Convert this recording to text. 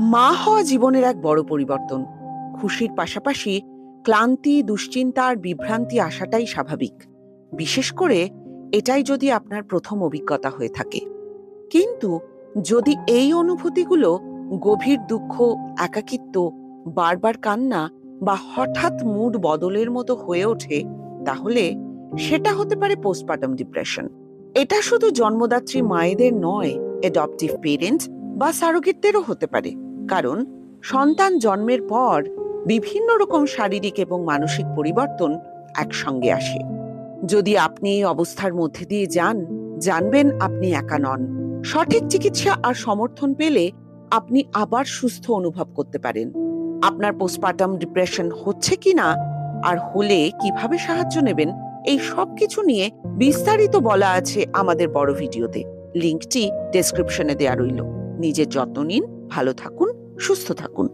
মা হওয়া জীবনের এক বড় পরিবর্তন। খুশির পাশাপাশি ক্লান্তি, দুশ্চিন্তা আর বিভ্রান্তি আসাটাই স্বাভাবিক। বিশেষ করে এটাই যদি আপনার প্রথম অভিজ্ঞতা হয়ে থাকে। কিন্তু যদি এই অনুভূতিগুলো গভীর দুঃখ, একাকিত্ব, বারবার কান্না বা হঠাৎ মুড বদলের মতো হয়ে ওঠে, তাহলে সেটা হতে পারে পোস্টপার্টাম ডিপ্রেশন। এটা শুধু জন্মদাত্রী মায়েদের নয়, অ্যাডপটিভ পেরেন্টস বা সারোগেটদেরও হতে পারে। কারণ সন্তান জন্মের পর বিভিন্ন রকম শারীরিক এবং মানসিক পরিবর্তন একসঙ্গে আসে। যদি আপনি এই অবস্থার মধ্যে দিয়ে যান, জানবেন আপনি একা নন। সঠিক চিকিৎসা আর সমর্থন পেলে আপনি আবার সুস্থ অনুভব করতে পারেন। আপনার পোস্টপার্টাম ডিপ্রেশন হচ্ছে কিনা আর হলে কিভাবে সাহায্য নেবেন, এই সব কিছু নিয়ে বিস্তারিত বলা আছে আমাদের বড় ভিডিওতে। লিংকটি ডেসক্রিপশনে দেয়া রইল। নিজের যত্ন নিন, ভালো থাকুন, সুস্থ থাকুন।